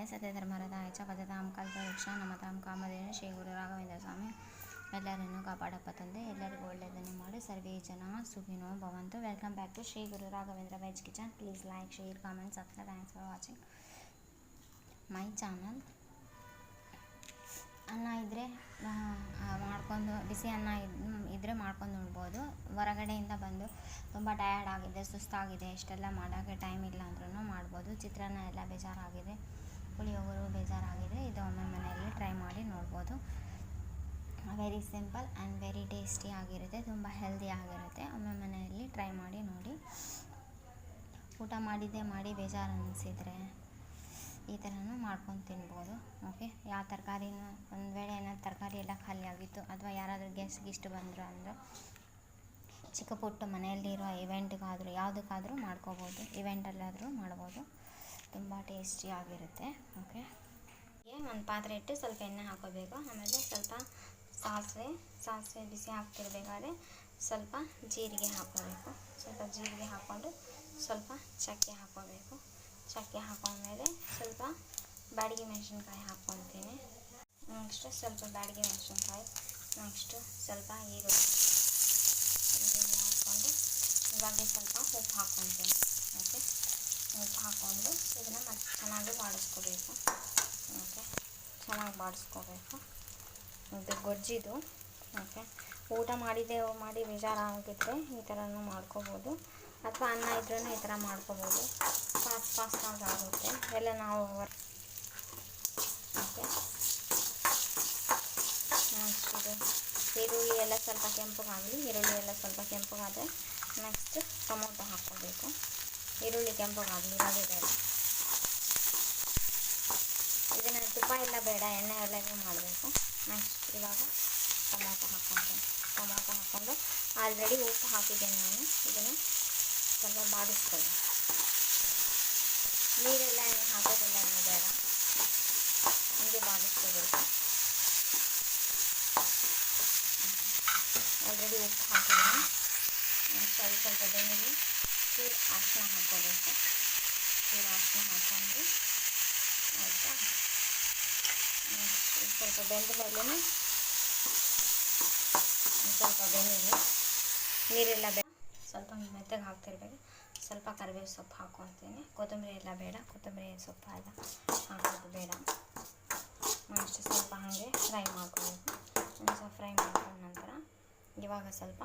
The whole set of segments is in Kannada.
ಸತ್ಯಧರ್ಮರಥಾಯ ಚ ಭಜತಾಂ ಕಲ್ಪವೃಕ್ಷ ನಮತಾಂ ಕಾಮಧೇನು ಶ್ರೀ ಗುರು ರಾಘವೇಂದ್ರ ಸ್ವಾಮಿ ಎಲ್ಲರನ್ನು ಕಾಪಾಡಪ್ಪ ತಂದೆ. ಎಲ್ಲರಿಗೂ ಒಳ್ಳೆಯದನ್ನೇ ಮಾಡಿ ಸರ್ವೇ ಜನ ಸುಖಿನೋ ಭವಂತು. Welcome back to Shri Guru Raghavendra veg kitchen. Please like, share, comment, subscribe. Thanks for watching my channel. ಅನ್ನ ಇದ್ದರೆ ಮಾಡ್ಕೊಂಡು, ಬಿಸಿ ಅನ್ನ ಇದ್ದರೆ ಮಾಡ್ಕೊಂಡು ಉಣ್ಬೋದು. ಹೊರಗಡೆಯಿಂದ ಬಂದು ತುಂಬ ಟಯರ್ಡ್ ಆಗಿದೆ, ಸುಸ್ತಾಗಿದೆ, ಇಷ್ಟೆಲ್ಲ ಮಾಡೋಕ್ಕೆ ಟೈಮ್ ಇಲ್ಲ ಅಂದ್ರೂ ಮಾಡ್ಬೋದು. ಚಿತ್ರಾನ್ನ ಎಲ್ಲ ಬೇಜಾರಾಗಿದೆ, ಪುಳಿಯೋಗರೆ ಬೇಜಾರಾಗಿದೆ, ಇದು ಒಮ್ಮೆ ಮನೆಯಲ್ಲಿ ಟ್ರೈ ಮಾಡಿ ನೋಡ್ಬೋದು. Very simple and very tasty ಆಗಿರುತ್ತೆ, ತುಂಬ ಹೆಲ್ದಿ ಆಗಿರುತ್ತೆ. ಒಮ್ಮೆ ಮನೆಯಲ್ಲಿ ಟ್ರೈ ಮಾಡಿ ನೋಡಿ. ಊಟ ಮಾಡಿ ಬೇಜಾರು ಅನಿಸಿದರೆ ಈ ಥರನೂ ಮಾಡ್ಕೊಂಡು ತಿನ್ಬೋದು. ಓಕೆ, ಯಾವ ತರಕಾರಿನ, ಒಂದು ವೇಳೆ ಏನಾದ್ರು ತರಕಾರಿ ಎಲ್ಲ ಖಾಲಿ ಆಗಿತ್ತು ಅಥವಾ ಯಾರಾದರೂ ಗೆಸ್ಟ್ ಬಂದರು ಅಂದರೆ ಚಿಕ್ಕ ಪುಟ್ಟ ಮನೆಯಲ್ಲಿರೋ ಇವೆಂಟ್ಗಾದರೂ ಯಾವುದಕ್ಕಾದರೂ ಮಾಡ್ಕೋಬೋದು, ಇವೆಂಟಲ್ಲಾದರೂ ಮಾಡ್ಬೋದು. ತುಂಬ ಟೇಸ್ಟಿಯಾಗಿರುತ್ತೆ. ಓಕೆ, ಒಂದು ಪಾತ್ರೆ ಇಟ್ಟು ಸ್ವಲ್ಪ ಎಣ್ಣೆ ಹಾಕೋಬೇಕು. ಆಮೇಲೆ ಸ್ವಲ್ಪ ಸಾಸಿವೆ ಬಿಸಿ ಹಾಕ್ತಿರ್ಬೇಕಾದ್ರೆ ಸ್ವಲ್ಪ ಜೀರಿಗೆ ಹಾಕೋಬೇಕು. ಸ್ವಲ್ಪ ಜೀರಿಗೆ ಹಾಕ್ಕೊಂಡು ಸ್ವಲ್ಪ ಚಕ್ಕೆ ಹಾಕೋಬೇಕು. ಚಕ್ಕೆ ಹಾಕೊಂಡ್ಮೇಲೆ ಸ್ವಲ್ಪ ಬ್ಯಾಡಗಿ ಮೆಣಸಿನ್ಕಾಯಿ ಹಾಕ್ಕೊತೀನಿ. ನೆಕ್ಸ್ಟು ಸ್ವಲ್ಪ ಬ್ಯಾಡಗಿ ಮೆಣಸಿನ್ಕಾಯಿ, ನೆಕ್ಸ್ಟು ಸ್ವಲ್ಪ ಈರುಳ್ಳಿ ಹಾಕ್ಕೊಂಡು ಇವಾಗ ಸ್ವಲ್ಪ ಉಪ್ಪು ಹಾಕ್ಕೊತೀನಿ. ಓಕೆ, ಉಪ್ಪು ಹಾಕ್ಕೊಂಡು ಇದನ್ನು ಮತ್ತೆ ಚೆನ್ನಾಗಿ ಬಾಡಿಸ್ಕೋಬೇಕು. ಓಕೆ, ಚೆನ್ನಾಗಿ ಬಾಡಿಸ್ಕೋಬೇಕು. ಇದು ಗೊಜ್ಜಿದು. ಓಕೆ, ಊಟ ಮಾಡಿ ಬೇಜಾರಾಗಿದ್ದರೆ ಈ ಥರನೂ ಮಾಡ್ಕೋಬೋದು, ಅಥವಾ ಅನ್ನ ಇದ್ರೂ ಈ ಥರ ಮಾಡ್ಕೋಬೋದು. ಫಾಸ್ಟಾಗಿ ಆಗುತ್ತೆ ಎಲ್ಲ ನಾವು. ಓಕೆ, ನೆಕ್ಸ್ಟ್ ಇದು ಈರುಳ್ಳಿ ಎಲ್ಲ ಸ್ವಲ್ಪ ಕೆಂಪಗಾಗಲಿ. ಈರುಳ್ಳಿ ಎಲ್ಲ ಸ್ವಲ್ಪ ಕೆಂಪಗಾದರೆ ನೆಕ್ಸ್ಟ್ ಟೊಮೊಟೊ ಹಾಕ್ಕೋಬೇಕು. ಈರುಳ್ಳಿ ಕೆಂಪಗಾಗಲಿ, ಇವಾಗೆ ಬೇಡ. ಇದನ್ನು ತುಪ್ಪ ಎಲ್ಲ ಬೇಡ, ಎಣ್ಣೆ ಎಲ್ಲನೇ ಮಾಡಬೇಕು. ನೆಕ್ಸ್ಟ್ ಇವಾಗ ಟೊಮೊಟೊ ಹಾಕ್ಕೊತೀನಿ. ಟೊಮೊಟೊ ಹಾಕ್ಕೊಂಡು ಆಲ್ರೆಡಿ ಉಪ್ಪು ಹಾಕಿದ್ದೇನೆ ನಾನು. ಇದನ್ನು ಸ್ವಲ್ಪ ಬಾಡಿಸ್ಕೊಳ್ಳಿ. ನೀರೆಲ್ಲ ಏನು ಹಾಕೋದಿಲ್ಲ, ಏನು ಬೇಡ, ಹೀಗೆ ಬಾಡಿಸ್ಕೋಬೇಕು. ಆಲ್ರೆಡಿ ಉಪ್ಪು ಹಾಕಿದ್ದೀನಿ. ಸ್ವಲ್ಪ ಬೆನ್ನಿಗೆ ಚೂರು ಅರಿಶಿನ ಹಾಕ್ಕೋಬೇಕು. ಚೂರು ಅರಿಶಿನ ಹಾಕ್ಕೊಂಡು ಆಯಿತಾ. ಸ್ವಲ್ಪ ಬೆಂದ ಮೇಲೆ ಸ್ವಲ್ಪ ಬೆನ್ನಿಗೆ ನೀರೆಲ್ಲ ಸ್ವಲ್ಪ ಮೆತ್ತಗೆ ಹಾಕ್ತಿರ್ಬೇಕು. ಸ್ವಲ್ಪ ಕರಿಬೇವು ಸೊಪ್ಪು ಹಾಕ್ಕೊತೀನಿ. ಕೊತ್ತಂಬರಿ ಎಲ್ಲ ಬೇಡ, ಕೊತ್ತಂಬರಿ ಸೊಪ್ಪು ಎಲ್ಲ ಹಾಕೋದು ಬೇಡ. ನೆಕ್ಸ್ಟ್ ಸ್ವಲ್ಪ ಹಾಗೆ ಫ್ರೈ ಮಾಡ್ಕೋಬೇಕು. ಸ್ವಲ್ಪ ಫ್ರೈ ಮಾಡ್ಕೊಂಡ ನಂತರ ಇವಾಗ ಸ್ವಲ್ಪ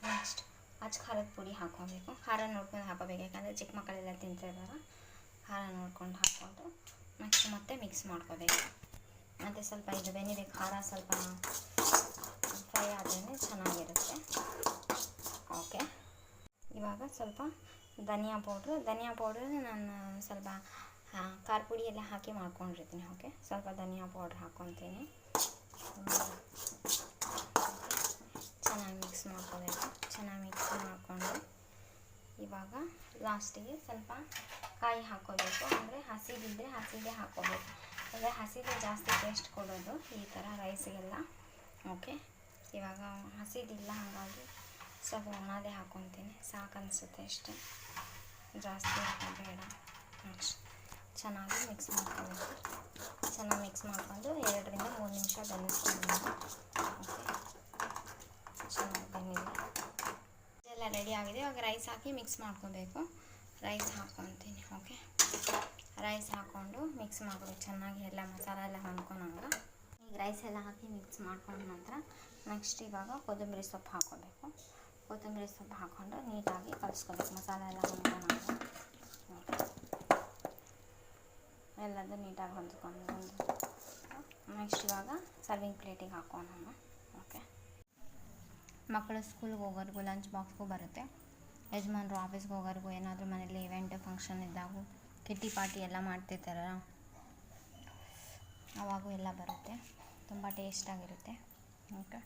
ನೆಕ್ಸ್ಟ್ ಖಾರದ ಪುಡಿ ಹಾಕ್ಕೋಬೇಕು. ಖಾರ ನೋಡ್ಕೊಂಡು ಹಾಕೋಬೇಕು, ಯಾಕಂದರೆ ಚಿಕ್ಕ ಮಕ್ಕಳೆಲ್ಲ ತಿಂತಿದ್ದಾರೆ. ಖಾರ ನೋಡ್ಕೊಂಡು ಹಾಕ್ಕೊಂಡು ನೆಕ್ಸ್ಟ್ ಮತ್ತೆ ಮಿಕ್ಸ್ ಮಾಡ್ಕೋಬೇಕು. ಮತ್ತು ಸ್ವಲ್ಪ ಇದು ಬೆನ್ನಿದೆ ಖಾರ ಸ್ವಲ್ಪ ಫ್ರೈ ಆದ್ರೇ ಚೆನ್ನಾಗಿರುತ್ತೆ. ಓಕೆ, ಇವಾಗ ಸ್ವಲ್ಪ ಧನಿಯಾ ಪೌಡ್ರ್ ನಾನು ಸ್ವಲ್ಪ ಖಾರ ಪುಡಿ ಎಲ್ಲ ಹಾಕಿ ಮಾಡ್ಕೊಂಡಿರ್ತೀನಿ. ಓಕೆ, ಸ್ವಲ್ಪ ಧನಿಯಾ ಪೌಡ್ರ್ ಹಾಕ್ಕೊತೀನಿ. ಚೆನ್ನಾಗಿ ಮಿಕ್ಸ್ ಮಾಡ್ಕೋಬೇಕು. ಚೆನ್ನಾಗಿ ಮಿಕ್ಸ್ ಮಾಡಿಕೊಂಡು ಇವಾಗ ಲಾಸ್ಟಿಗೆ ಸ್ವಲ್ಪ ಕಾಯಿ ಹಾಕ್ಕೋಬೇಕು. ಅಂದರೆ ಹಸಿದಿದ್ದರೆ ಹಸಿದೇ ಹಾಕ್ಕೋಬೇಕು, ಅಂದರೆ ಹಸಿದೇ ಜಾಸ್ತಿ ಟೇಸ್ಟ್ ಕೊಡೋದು ಈ ಥರ ರೈಸಿಗೆಲ್ಲ. ಓಕೆ, ಇವಾಗ ಹಸಿದಿಲ್ಲ, ಹಾಗಾಗಿ ಸ್ವಲ್ಪ ಒಣದೇ ಹಾಕ್ಕೊತೀನಿ. ಸಾಕು ಅನಿಸುತ್ತೆ ಅಷ್ಟೇ, ಜಾಸ್ತಿ ಹಾಕೋದು ಬೇಡ. ನೆಕ್ಸ್ಟ್ ಚೆನ್ನಾಗಿ ಮಿಕ್ಸ್ ಮಾಡ್ಕೋಬೇಕು. ಚೆನ್ನಾಗಿ ಮಿಕ್ಸ್ ಮಾಡಿಕೊಂಡು 2 ರಿಂದ 3 ನಿಮಿಷ ಬೆನ್ನಿಸ್ಕೊಂಡು. ಓಕೆ, ಚೆನ್ನಾಗಿ ಬೆನ್ನಿದೆ, ಎಲ್ಲ ರೆಡಿ ಆಗಿದೆ. ಇವಾಗ ರೈಸ್ ಹಾಕಿ ಮಿಕ್ಸ್ ಮಾಡ್ಕೋಬೇಕು. ರೈಸ್ ಹಾಕ್ಕೊತೀನಿ. ಓಕೆ, ರೈಸ್ ಹಾಕ್ಕೊಂಡು ಮಿಕ್ಸ್ ಮಾಡ್ಕೋಬೇಕು ಚೆನ್ನಾಗಿ, ಎಲ್ಲ ಮಸಾಲೆ ಎಲ್ಲ ಹೊಂದ್ಕೊಳಂಗೆ. ಈಗ ರೈಸ್ ಎಲ್ಲ ಹಾಕಿ ಮಿಕ್ಸ್ ಮಾಡ್ಕೊಂಡ ನಂತರ ನೆಕ್ಸ್ಟ್ ಇವಾಗ ಕೊತ್ತಂಬರಿ ಸೊಪ್ಪು ಹಾಕ್ಕೋಬೇಕು. ಕೊತ್ತಂಬರಿ ಸೊಪ್ಪು ಹಾಕ್ಕೊಂಡು ನೀಟಾಗಿ ಕಲಿಸ್ಕೋಬೇಕು, ಮಸಾಲೆ ಎಲ್ಲ ಹೊಂದ್ಕೊಳಂಗೆ. ಎಲ್ಲದೂ ನೀಟಾಗಿ ಹೊಂದ್ಕೊಂಡು ನೆಕ್ಸ್ಟ್ ಇವಾಗ ಸರ್ವಿಂಗ್ ಪ್ಲೇಟಿಗೆ ಹಾಕೋಣ. ಓಕೆ, ಮಕ್ಕಳು ಸ್ಕೂಲ್ಗೆ ಹೋಗೋರಿಗೂ ಲಂಚ್ ಬಾಕ್ಸ್ಗೂ ಬರುತ್ತೆ. ಯಜಮಾನ್ರು ಆಫೀಸ್ಗೆ ಹೋಗೋರಿಗೂ ಏನಾದರೂ ಮನೇಲಿ ಇವೆಂಟ್ ಫಂಕ್ಷನ್ ಇದ್ದಾಗೂ ಕಿಟ್ಟಿ ಪಾರ್ಟಿ ಎಲ್ಲ ಮಾಡ್ತಿರ್ತಾರಲ್ಲ, ಅವಾಗೂ ಎಲ್ಲ ಬರುತ್ತೆ. ತುಂಬ ಟೇಸ್ಟಾಗಿರುತ್ತೆ. ಓಕೆ.